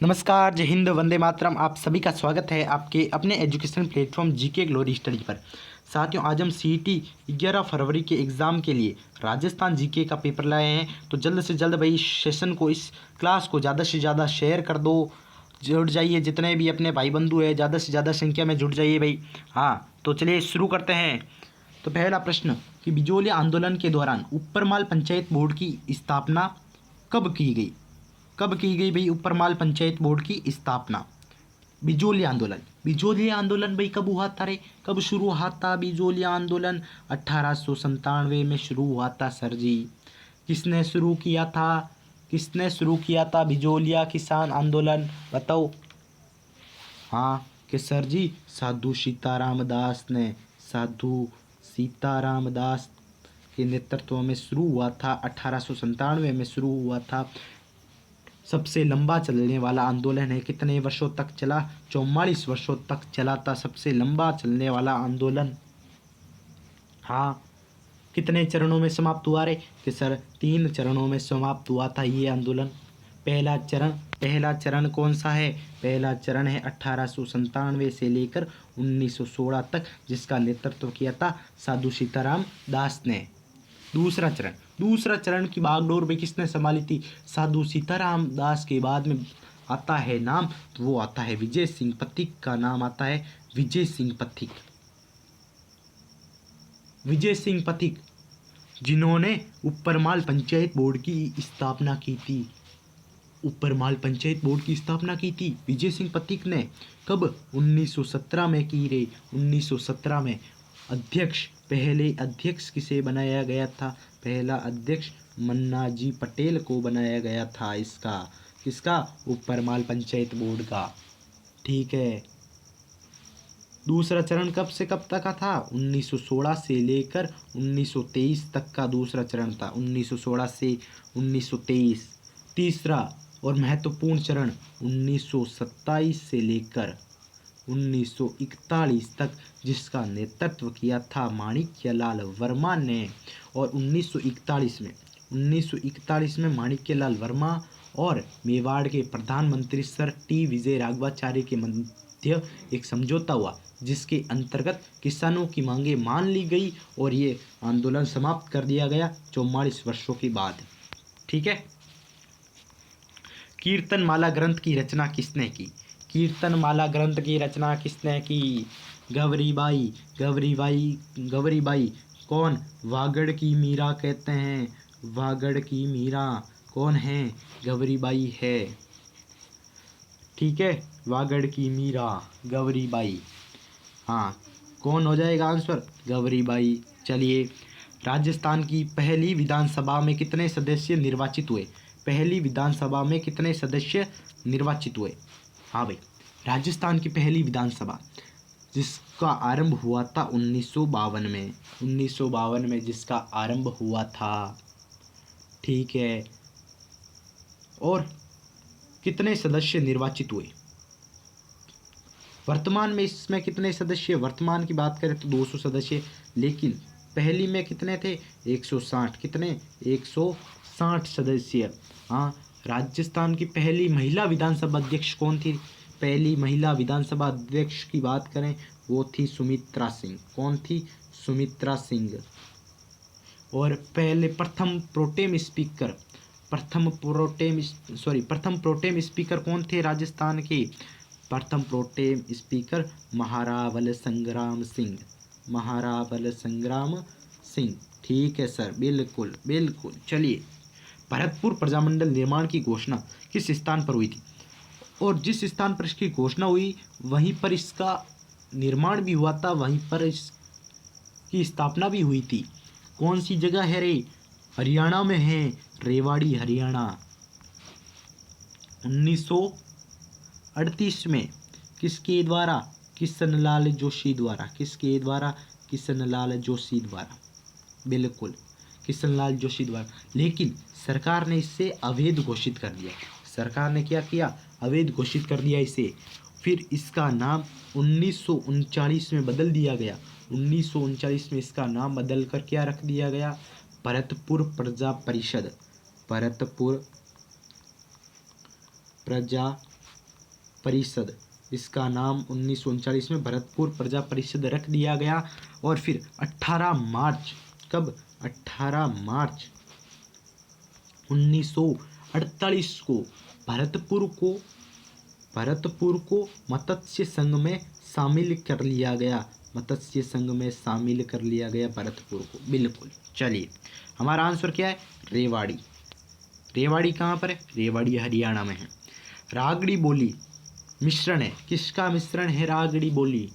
नमस्कार, जय हिंद, वंदे मातरम। आप सभी का स्वागत है आपके अपने education platform GK glory study पर। साथियों, आज हम सीईटी 11 फरवरी के एग्ज़ाम के लिए राजस्थान जीके का पेपर लाए हैं। तो जल्द से जल्द भाई सेशन को, इस क्लास को ज़्यादा से ज़्यादा शेयर कर दो, जुड़ जाइए। जितने भी अपने भाई बंधु है ज़्यादा से ज़्यादा संख्या में जुड़ जाइए भाई। हाँ, तो चलिए शुरू करते हैं। तो पहला प्रश्न कि बिजोली आंदोलन के दौरान उपरमाल पंचायत बोर्ड की स्थापना कब की गई? कब की गई भाई उपरमाल पंचायत बोर्ड की स्थापना? बिजोली आंदोलन भाई कब हुआ था रे? कब शुरू हुआ था बिजोली आंदोलन? 1897 में शुरू हुआ था सर जी। किसने शुरू किया था? किसने शुरू किया था बिजोलिया किसान आंदोलन? बताओ। हाँ कि सर जी, साधु सीताराम दास ने, साधु सीताराम दास के नेतृत्व में शुरू हुआ था। 1897 में शुरू हुआ था। सबसे लंबा चलने वाला आंदोलन है। कितने वर्षों तक चला? 44 वर्षों तक चला था सबसे लंबा चलने वाला आंदोलन। हाँ, कितने चरणों में समाप्त हुआ रे? कि सर 3 चरणों में समाप्त हुआ था ये आंदोलन। पहला चरण कौन सा है? पहला चरण है 1897 से लेकर 1916 तक, जिसका नेतृत्व किया था साधु सीताराम दास ने। दूसरा चरण की बागडोर भी किसने संभाली थी? साधु सीताराम दास के बाद में आता है नाम, तो वो आता है विजय सिंह पथिक का नाम आता है। विजय सिंह पथिक, जिन्होंने उपरमाल पंचायत बोर्ड की स्थापना की थी। उपरमाल पंचायत बोर्ड की स्थापना की थी विजय सिंह पथिक ने। कब? 1917 में की रे। 1917 में। पहले अध्यक्ष किसे बनाया गया था? पहला अध्यक्ष मन्नाजी पटेल को बनाया गया था। इसका किसका? उपरमाल पंचायत बोर्ड का। ठीक है। दूसरा चरण कब से कब तक का था? 1916 से लेकर 1923 तक का दूसरा चरण था। 1916 से 1923। तीसरा और महत्वपूर्ण चरण 1927 से लेकर 1941 तक, जिसका नेतृत्व किया था माणिक्यलाल वर्मा ने। और 1941 में माणिक्यलाल वर्मा और मेवाड़ के प्रधानमंत्री सर टी विजय राघवाचार्य के मध्य एक समझौता हुआ, जिसके अंतर्गत किसानों की मांगें मान ली गई और ये आंदोलन समाप्त कर दिया गया 44 वर्षों के बाद। ठीक है। कीर्तनमाला ग्रंथ की रचना किसने की? कीर्तनमाला ग्रंथ की रचना किसने की? गौरीबाई कौन? वागड़ की मीरा कहते हैं। वागड़ की मीरा कौन है? गौरीबाई है। ठीक है, वागड़ की मीरा गौरीबाई। हाँ, कौन हो जाएगा आंसर? गौरीबाई। चलिए, राजस्थान की पहली विधानसभा में कितने सदस्य निर्वाचित हुए? पहली विधानसभा में कितने सदस्य निर्वाचित हुए? हाँ भाई, राजस्थान की पहली विधानसभा जिसका आरंभ हुआ था 1952 में। 1952 में जिसका आरंभ हुआ था। ठीक है। और कितने सदस्य निर्वाचित हुए? वर्तमान में इसमें कितने सदस्य? वर्तमान की बात करें तो 200 सदस्य, लेकिन पहली में कितने थे? 160। कितने? 160 सदस्य। हाँ, राजस्थान की पहली महिला विधानसभा अध्यक्ष कौन थी? पहली महिला विधानसभा अध्यक्ष की बात करें, वो थी सुमित्रा सिंह। कौन थी? सुमित्रा सिंह। और प्रथम प्रोटेम स्पीकर कौन थे राजस्थान के? प्रथम प्रोटेम स्पीकर महारावल संग्राम सिंह। ठीक है सर, बिल्कुल बिल्कुल। चलिए, भरतपुर प्रजामंडल निर्माण की घोषणा किस स्थान पर हुई थी? और जिस स्थान पर इसकी घोषणा हुई वहीं पर इसका निर्माण भी हुआ था, वहीं पर इसकी स्थापना भी हुई थी। कौन सी जगह है रे? हरियाणा में है, रेवाड़ी हरियाणा। 1938 में किसके द्वारा? किशनलाल जोशी द्वारा। किसके द्वारा? किशनलाल जोशी द्वारा। बिल्कुल, किशनलाल जोशी द्वारा। लेकिन सरकार ने इसे अवैध घोषित कर दिया। सरकार ने क्या किया? अवैध घोषित कर दिया इसे। फिर इसका नाम 1939 में बदल दिया गया। 1939 में इसका नाम बदल कर क्या रख दिया गया? भरतपुर प्रजा परिषद, इसका नाम 1939 में भरतपुर प्रजा परिषद रख दिया गया। और फिर 18 मार्च, कब, 18 मार्च 1948 को भरतपुर को मत्स्य संघ में शामिल कर लिया गया। मत्स्य संघ में शामिल कर लिया गया भरतपुर को। बिल्कुल। चलिए, हमारा आंसर क्या है? रेवाड़ी। रेवाड़ी कहाँ पर है? रेवाड़ी हरियाणा में है। रागड़ी बोली मिश्रण है, किसका मिश्रण है रागड़ी बोली?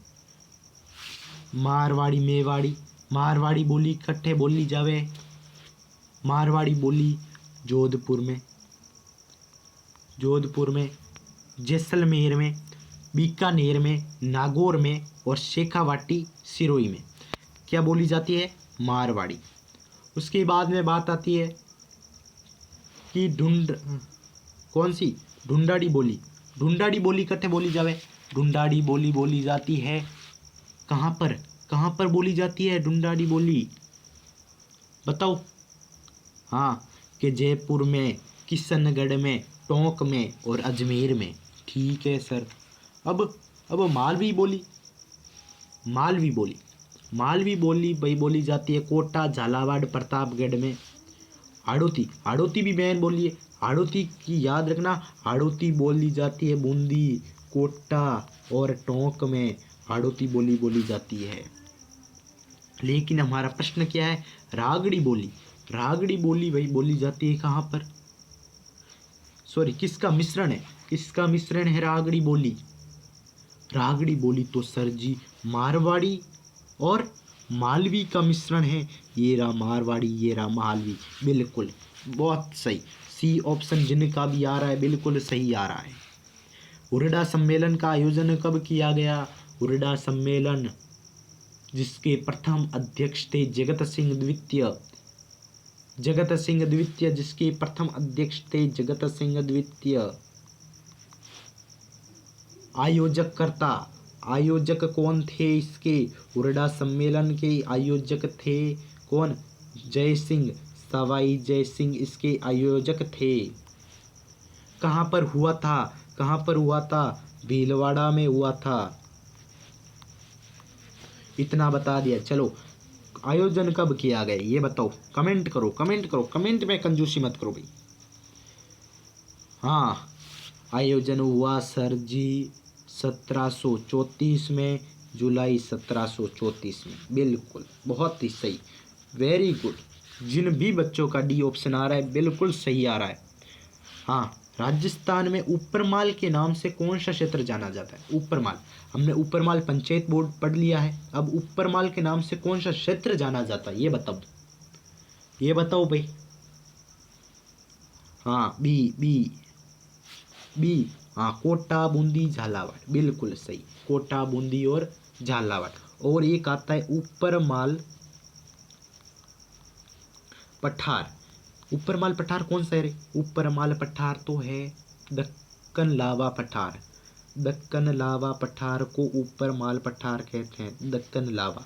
मारवाड़ी, मेवाड़ी। मारवाड़ी बोली इकट्ठे बोली जावे। मारवाड़ी बोली जोधपुर में, जैसलमेर में, बीकानेर में, नागौर में और शेखावाटी सिरोही में क्या बोली जाती है? मारवाड़ी। उसके बाद में बात आती है कि कौन सी? ढूंढाड़ी बोली। ढूंढाड़ी बोली इकट्ठे बोली जावे। ढूंढाड़ी बोली बोली जाती है कहाँ पर? कहाँ पर बोली जाती है ढूंढाड़ी बोली? बताओ। हाँ, कि जयपुर में, किशनगढ़ में, टोंक में और अजमेर में। ठीक है सर। अब मालवी बोली भाई बोली जाती है कोटा, झालावाड़, प्रतापगढ़ में। हाड़ौती भी मैन बोली है। हाड़ौती की याद रखना, हाड़ौती बोली जाती है बूंदी, कोटा और टोंक में हाड़ौती बोली जाती है। लेकिन हमारा प्रश्न क्या है? रागड़ी बोली भाई बोली जाती है कहाँ पर? सॉरी, किसका मिश्रण है? किसका मिश्रण है रागड़ी बोली? रागड़ी बोली तो सर जी मारवाड़ी और मालवी का मिश्रण है। ये रहा मारवाड़ी, ये रहा मालवी। बिल्कुल, बहुत सही। सी ऑप्शन जिनका भी आ रहा है बिल्कुल सही आ रहा है। हुरडा सम्मेलन का आयोजन कब किया गया? हुरडा सम्मेलन जिसके प्रथम अध्यक्ष थे जगत सिंह द्वितीय, जिसके प्रथम अध्यक्ष थे जगत सिंह द्वितीय। आयोजक कौन थे इसके? हुरडा सम्मेलन के आयोजक थे कौन? सवाई जय सिंह इसके आयोजक थे। कहाँ पर हुआ था? भीलवाड़ा में हुआ था। इतना बता दिया। चलो, आयोजन कब किया गया ये बताओ। कमेंट करो। कमेंट में कंजूसी मत करो भाई। हाँ, आयोजन हुआ सर जी 1734 में, जुलाई 1734 में। बिल्कुल, बहुत ही सही, वेरी गुड। जिन भी बच्चों का डी ऑप्शन आ रहा है बिल्कुल सही आ रहा है। हाँ, राजस्थान में ऊपरमाल के नाम से कौन सा क्षेत्र जाना जाता है? ऊपरमाल, हमने ऊपरमाल पंचायत बोर्ड पढ़ लिया है। अब ऊपरमाल के नाम से कौन सा क्षेत्र जाना जाता है ये बताओ भाई। हाँ, बी। हाँ, कोटा, बूंदी, झालावाड़। बिल्कुल सही, कोटा, बूंदी और झालावाड़। और एक आता है ऊपरमाल पठार। ऊपरमाल पठार कौन सा है? ऊपरमाल पठार तो है दक्कन लावा पठार। दक्कन लावा पठार को ऊपरमाल पठार कहते हैं, दक्कन लावा।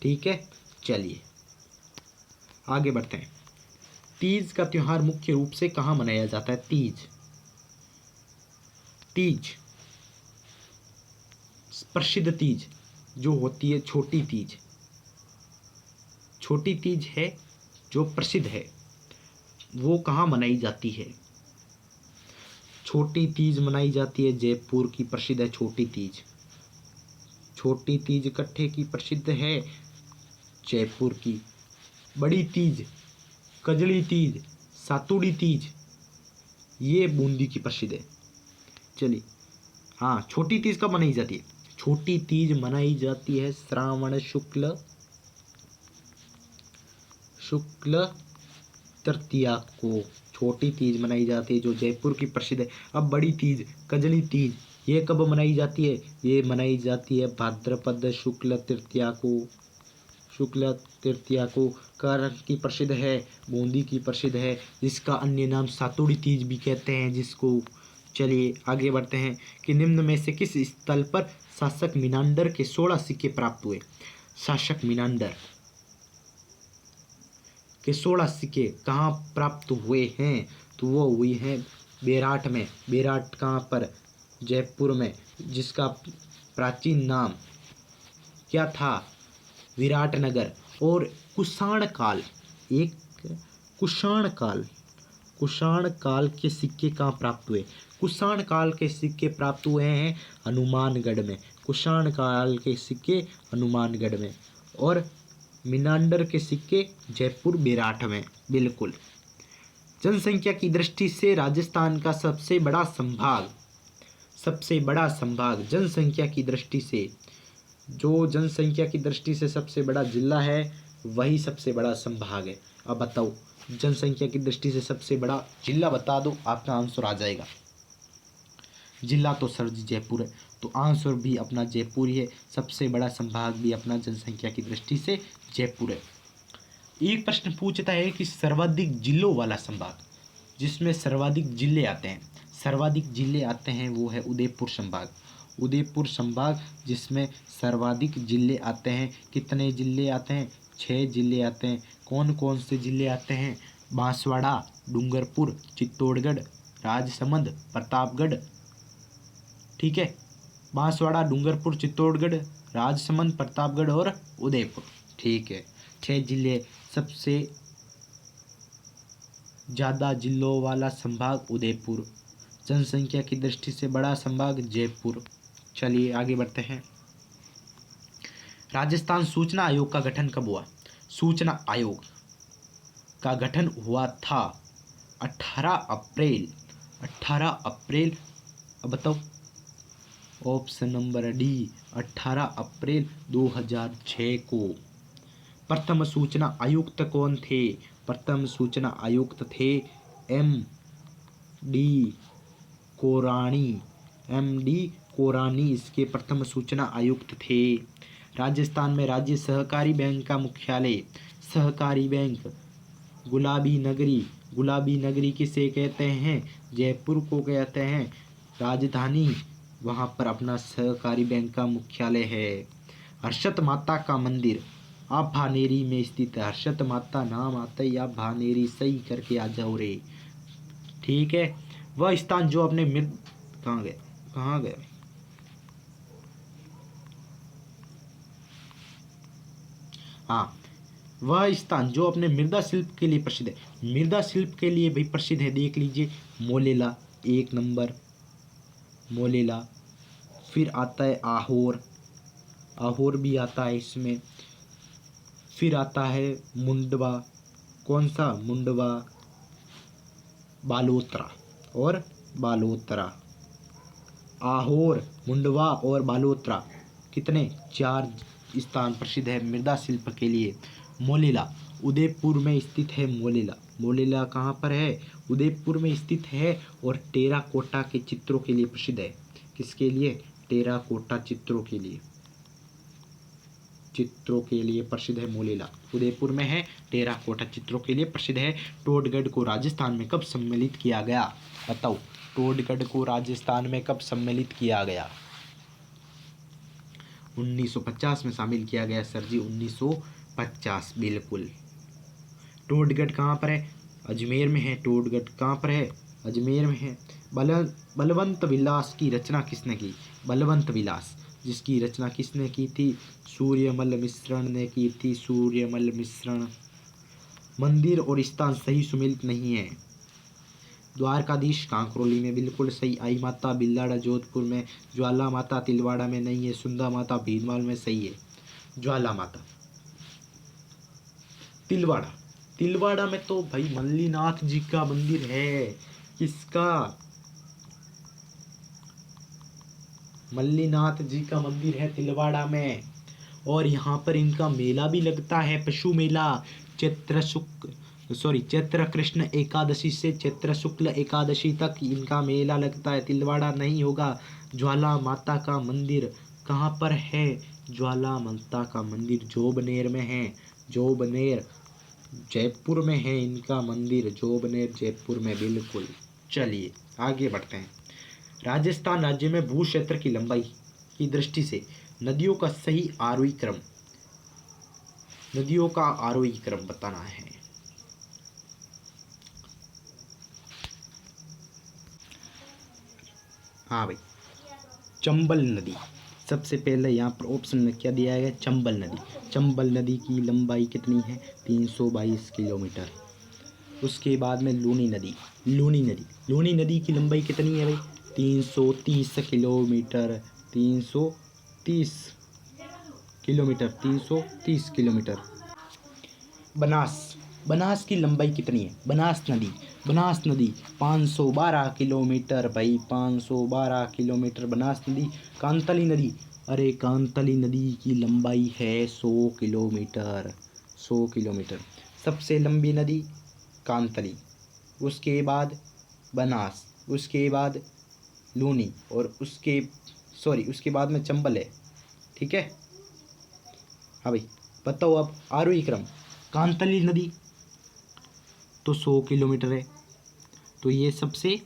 ठीक है, चलिए आगे बढ़ते हैं। तीज का त्योहार मुख्य रूप से कहाँ मनाया जाता है? तीज प्रसिद्ध तीज जो होती है छोटी तीज है जो प्रसिद्ध है, वो कहाँ मनाई जाती है? छोटी तीज मनाई जाती है जयपुर की, प्रसिद्ध है छोटी तीज इकट्ठे की प्रसिद्ध है जयपुर की। बड़ी तीज, कजली तीज, सातुड़ी तीज ये बूंदी की प्रसिद्ध है। चलिए, हाँ, छोटी तीज कब मनाई जाती है? छोटी तीज मनाई जाती है श्रावण शुक्ल तृतीया को। छोटी तीज मनाई जाती है जो जयपुर की प्रसिद्ध है। अब बड़ी तीज, कजली तीज, ये कब मनाई जाती है? ये मनाई जाती है भाद्रपद शुक्ल तृतीया को। कारण की प्रसिद्ध है, बूंदी की प्रसिद्ध है, जिसका अन्य नाम सातुड़ी तीज भी कहते हैं जिसको। चलिए आगे बढ़ते हैं कि निम्न में से किस स्थल पर शासक मीनांडर के 16 सिक्के प्राप्त हुए? शासक मीनांडर के 16 सिक्के कहाँ प्राप्त हुए हैं? तो वो हुई हैं बेराट में। बेराट कहाँ पर? जयपुर में, जिसका प्राचीन नाम क्या था, विराटनगर। और कुषाण काल, एक कुषाण काल, कुषाण काल के सिक्के कहाँ प्राप्त हुए? कुषाण काल के सिक्के प्राप्त हुए हैं हनुमानगढ़ में। कुषाण काल के सिक्के हनुमानगढ़ में, और मिनांडर के सिक्के जयपुर बेराठ में। बिल्कुल। जनसंख्या की दृष्टि से राजस्थान का सबसे बड़ा संभाग, सबसे बड़ा संभाग जनसंख्या की दृष्टि से, जो जनसंख्या की दृष्टि से सबसे बड़ा जिला है वही सबसे बड़ा संभाग है। अब बताओ, जनसंख्या की दृष्टि से सबसे बड़ा जिला बता दो, आपका आंसर आ जाएगा। जिला तो सर जी जयपुर है, तो आंसर भी अपना जयपुर ही है। सबसे बड़ा संभाग भी अपना जनसंख्या की दृष्टि से जयपुर है। एक प्रश्न पूछता है कि सर्वाधिक जिलों वाला संभाग, जिसमें सर्वाधिक जिले आते हैं, सर्वाधिक जिले आते हैं, वो है उदयपुर संभाग। उदयपुर संभाग जिसमें सर्वाधिक जिले आते हैं। कितने जिले आते हैं? 6 जिले आते हैं। कौन कौन से जिले आते हैं? बांसवाड़ा, डूंगरपुर, चित्तौड़गढ़, राजसमंद, प्रतापगढ़। ठीक है, बांसवाड़ा, डूंगरपुर, चित्तौड़गढ़, राजसमंद, प्रतापगढ़ और उदयपुर। ठीक है, 6 जिले। सबसे ज़्यादा जिलों वाला संभाग उदयपुर, जनसंख्या की दृष्टि से बड़ा संभाग जयपुर। चलिए आगे बढ़ते हैं। राजस्थान सूचना आयोग का गठन कब हुआ? सूचना आयोग का गठन हुआ था 18 अप्रैल, 18 अप्रैल। अब बताओ, ऑप्शन नंबर डी, 18 अप्रैल 2006 को। प्रथम सूचना आयुक्त कौन थे? प्रथम सूचना आयुक्त थे एम डी कोरानी, एम डी कोरानी इसके प्रथम सूचना आयुक्त थे। राजस्थान में राज्य सहकारी बैंक का मुख्यालय, सहकारी बैंक गुलाबी नगरी, गुलाबी नगरी किसे कहते हैं? जयपुर को कहते हैं राजधानी, वहाँ पर अपना सहकारी बैंक का मुख्यालय है। हर्षद माता का मंदिर आप भानेरी में स्थित है। हर्षद माता नाम आता ही आप भानेरी सही करके आ जाओ रे। ठीक है, वह स्थान जो अपने मृद कहाँ गए, कहाँ गए? हाँ, वह स्थान जो अपने मृदा शिल्प के लिए प्रसिद्ध है। मृदा शिल्प के लिए भी प्रसिद्ध है, देख लीजिए, मोलेला 1 नंबर, मोलेला। फिर आता है आहोर, आहोर भी आता है इसमें। फिर आता है मुंडवा, कौन सा? मुंडवा, बालोतरा और बालोतरा। आहोर, मुंडवा और बालोतरा, कितने? 4 स्थान प्रसिद्ध है मृदा शिल्प के लिए। मोलेला उदयपुर में स्थित है। मोलेला, मोलेला कहाँ पर है? उदयपुर में स्थित है, और टेराकोटा के चित्रों के लिए प्रसिद्ध है। किसके लिए? टेराकोटा चित्रों के लिए, चित्रों के लिए प्रसिद्ध है मोलेला। उदयपुर में है, टेराकोटा चित्रों के लिए प्रसिद्ध है। टोडगढ़ को राजस्थान में कब सम्मिलित किया गया? बताओ, टोडगढ़ को राजस्थान में कब सम्मिलित किया गया? 1950 में शामिल किया गया सर जी, 1950। बिल्कुल। टोडगढ़ कहाँ पर है? अजमेर में है। टोडगढ़ कहाँ पर है? अजमेर में है। बलवंत विलास की रचना किसने की? बलवंत विलास, जिसकी रचना किसने की थी? सूर्यमल मिश्रण ने की थी, सूर्यमल मिश्रण। मंदिर और स्थान सही सुमेलित नहीं है। द्वारकाधीश कांकरोली में, बिल्कुल सही। आई माता बिल्लाड़ा जोधपुर में, ज्वाला माता तिलवाड़ा में नहीं है, सुंदा माता भीनमाल में सही है। ज्वाला माता तिलवाड़ा, तिलवाड़ा में तो भाई मल्लीनाथ जी का मंदिर है। किसका? मल्लीनाथ जी का मंदिर है तिलवाड़ा में। और यहाँ पर इनका मेला भी लगता है, पशु मेला। चैत्र कृष्ण एकादशी से चैत्र शुक्ल एकादशी तक इनका मेला लगता है। तिलवाड़ा नहीं होगा। ज्वाला माता का मंदिर कहाँ पर है? ज्वाला माता का मंदिर जोबनेर में है। जोबनेर जयपुर में है इनका मंदिर, जोबनेर जयपुर में। बिल्कुल। चलिए आगे बढ़ते हैं। राजस्थान राज्य में भू क्षेत्र की लंबाई की दृष्टि से नदियों का सही आरोही क्रम, नदियों का आरोही क्रम बताना है। हाँ भाई, चंबल नदी। सबसे पहले यहाँ पर ऑप्शन में क्या दिया गया, चंबल नदी। चंबल नदी की लंबाई कितनी है, 322 किलोमीटर। उसके बाद में लूनी नदी। लूनी नदी की लंबाई कितनी है भाई, 330 किलोमीटर। 330 kilometre, 330 kilometre. बनास की लंबाई कितनी है, बनास नदी 512 किलोमीटर भाई, 512 किलोमीटर बनास नदी। कांतली नदी, अरे कांतली नदी की लंबाई है 100 किलोमीटर, 100 किलोमीटर। सबसे लंबी नदी कांतली, उसके बाद बनास, उसके बाद लूनी, और उसके बाद में चंबल है। ठीक है, हाँ भाई बताओ अब आरोही क्रम। कांतली नदी तो 100 किलोमीटर है, तो ये सबसे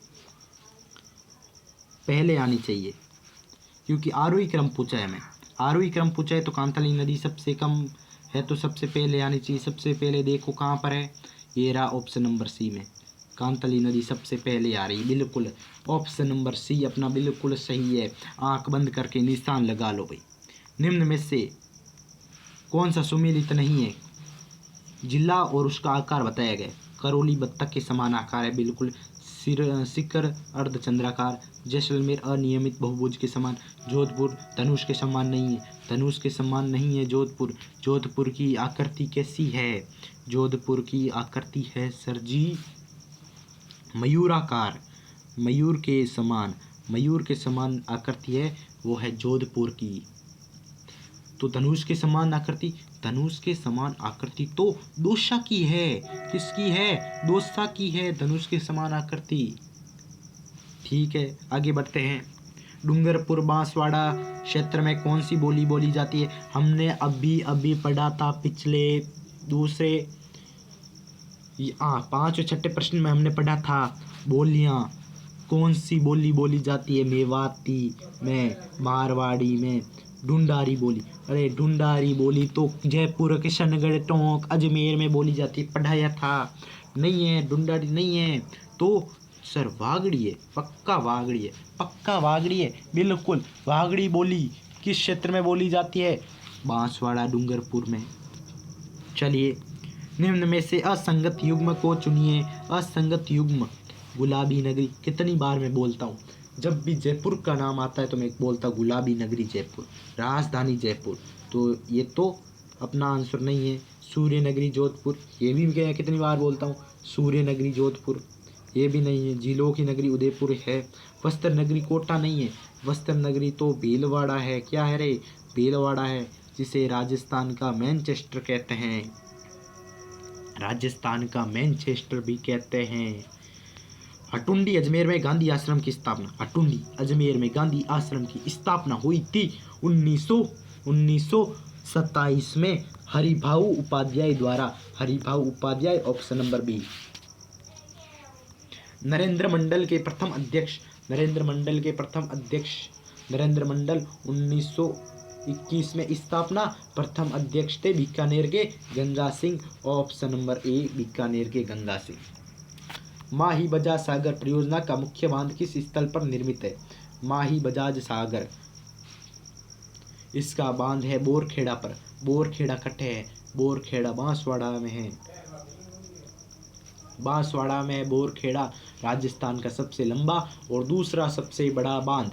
पहले आनी चाहिए, क्योंकि आरोही क्रम पूछा है हमें। आरोही क्रम पूछा है तो कांतली नदी सबसे कम है, तो सबसे पहले आनी चाहिए। सबसे पहले देखो कहाँ पर है, ये रहा ऑप्शन नंबर सी में। कांतली नदी सबसे पहले आ रही, बिल्कुल ऑप्शन नंबर सी अपना बिल्कुल सही है। आंख बंद करके निशान लगा लो भाई। निम्न में से कौन सा सुमेलित नहीं है, जिला और उसका आकार बताया गया। करौली बत्तख के समान आकार है, बिल्कुल शिखर अर्धचंद्राकार। जैसलमेर अनियमित बहुभुज के समान। जोधपुर धनुष के समान नहीं है, धनुष के समान नहीं है जोधपुर। जोधपुर की आकृति कैसी है, जोधपुर की आकृति है सर जी मयूराकार, मयूर के समान आकृति है, वो है जोधपुर की। तो धनुष के समान आकृति तो दोसा की है। किसकी है, दोसा की है धनुष के समान आकृति। ठीक है, आगे बढ़ते हैं। डूंगरपुर बांसवाड़ा क्षेत्र में कौन सी बोली बोली जाती है। हमने अभी पढ़ा था पिछले दूसरे 5 और 6 प्रश्न में हमने पढ़ा था बोलियां, कौन सी बोली बोली जाती है। मेवाती में, मारवाड़ी में, ढूंढारी बोली। अरे ढूंढारी बोली तो जयपुर, किशनगढ़, टोंक, अजमेर में बोली जाती है, पढ़ाया था। नहीं है, ढूंढारी नहीं है तो सर वागड़ी है, पक्का वागड़ी है, बिल्कुल वागड़ी बोली किस क्षेत्र में बोली जाती है, बांसवाड़ा डूंगरपुर में। चलिए, निम्न में से असंगत युग्म को चुनिए। असंगत युग्म, गुलाबी नगरी। कितनी बार मैं बोलता हूँ, जब भी जयपुर का नाम आता है तो मैं बोलता हूँ गुलाबी नगरी जयपुर, राजधानी जयपुर। तो ये तो अपना आंसर नहीं है। सूर्य नगरी जोधपुर, ये भी मैं कितनी बार बोलता हूँ, सूर्य नगरी जोधपुर, ये भी नहीं है। झीलों की नगरी उदयपुर है। वस्त्र नगरी कोटा नहीं है, वस्त्र नगरी तो भीलवाड़ा है। क्या है रे, भीलवाड़ा है, जिसे राजस्थान का मैनचेस्टर कहते हैं, राजस्थान का मैनचेस्टर भी कहते हैं। हटुंडी अजमेर में गांधी आश्रम की स्थापना, हटुंडी अजमेर में गांधी आश्रम की स्थापना हुई थी 1927 में हरिभाऊ उपाध्याय द्वारा। Haribhau Upadhyay, option number B. Narendra Mandal के प्रथम अध्यक्ष, नरेंद्र मंडल 1921 में स्थापना। प्रथम अध्यक्ष थे बीकानेर के Ganga Singh, option number A Bikaner के गंगा सिंह। माही बजाज सागर परियोजना का मुख्य बांध किस स्थल पर निर्मित है। माही बजाज सागर, इसका बांध है बोरखेड़ा पर। बोरखेड़ा कटे है, बोरखेड़ा बांसवाड़ा में है, बांसवाड़ा में बोरखेड़ा राजस्थान का सबसे लंबा और दूसरा सबसे बड़ा बांध।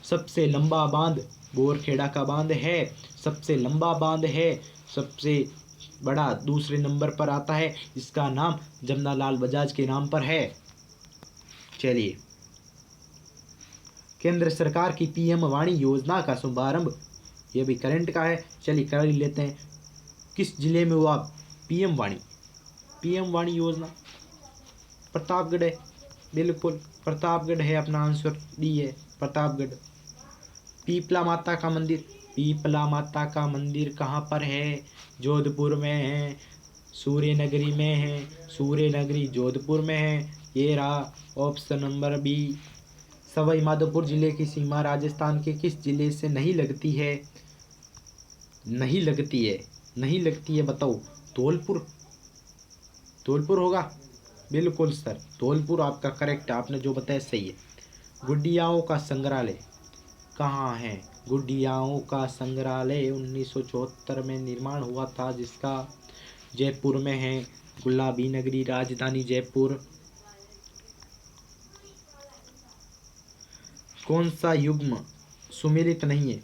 सबसे लंबा बांध बोरखेड़ा का बांध है, सबसे लंबा बांध है, सबसे बड़ा दूसरे नंबर पर आता है। इसका नाम जमनालाल बजाज के नाम पर है। चलिए, केंद्र सरकार की पीएम वाणी योजना का शुभारंभ, यह भी करंट का है, चलिए कर ही लेते हैं। किस जिले में हुआ पीएम वाणी योजना, प्रतापगढ़ है, बिल्कुल प्रतापगढ़ है, अपना आंसर डी है प्रतापगढ़। पीपला माता का मंदिर कहाँ पर है, जोधपुर में है। सूर्य नगरी में है, सूर्य नगरी जोधपुर में है, ये रहा option number B. Sawai Madhopur जिले की सीमा राजस्थान के किस जिले से नहीं लगती है, नहीं लगती है बताओ। धौलपुर होगा, बिल्कुल सर धौलपुर आपका करेक्ट, आपने जो बताया सही है। गुडियाओं का संग्रहालय, कहाँ है? गुड़ियाओं का संग्रहालय 1974 में निर्माण हुआ था, जिसका जयपुर में है। गुलाबी नगरी राजधानी जयपुर। कौन सा युग्म सुमेलित नहीं है?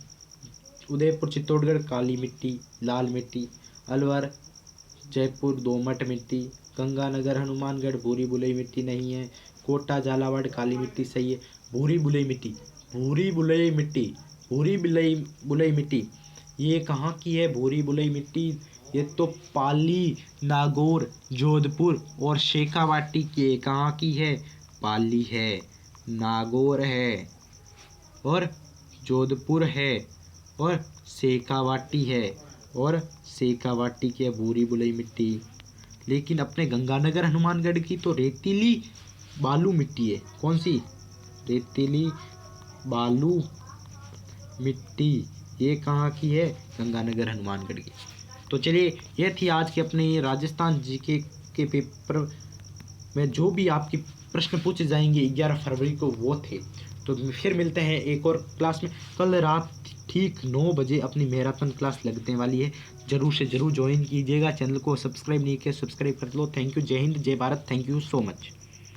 उदयपुर चित्तौड़गढ़ काली मिट्टी लाल मिट्टी, अलवर जयपुर दोमट मिट्टी, गंगानगर हनुमानगढ़ भूरी बुलई मिट्टी नहीं है, कोटा झालावाड़ काली मिट्टी सही है। भूरी बुलई मिट्टी, भूरी बुलई मिट्टी, भूरी बुलई बुलई मिट्टी ये कहाँ की है? भूरी बुलई मिट्टी ये तो पाली, नागौर, जोधपुर और शेखावाटी के कहाँ की है? पाली है, नागौर है और जोधपुर है और शेखावाटी है और शेखावाटी की है भूरी बुलई मिट्टी। लेकिन अपने गंगानगर हनुमानगढ़ की तो रेतीली बालू मिट्टी है। कौन सी? रेतीली बालू मिट्टी ये कहाँ की है? गंगानगर हनुमानगढ़ की। तो चलिए, यह थी आज के अपने राजस्थान जीके के पेपर में जो भी आपके प्रश्न पूछे जाएंगे 11 फरवरी को वो थे। तो फिर मिलते हैं एक और क्लास में। कल रात ठीक 9 बजे अपनी मैराथन क्लास लगने वाली है। जरूर से जरूर ज्वाइन कीजिएगा। चैनल को सब्सक्राइब नहीं किया, सब्सक्राइब कर लो। Thank you. जय हिंद, जय Bharat. Thank you so much.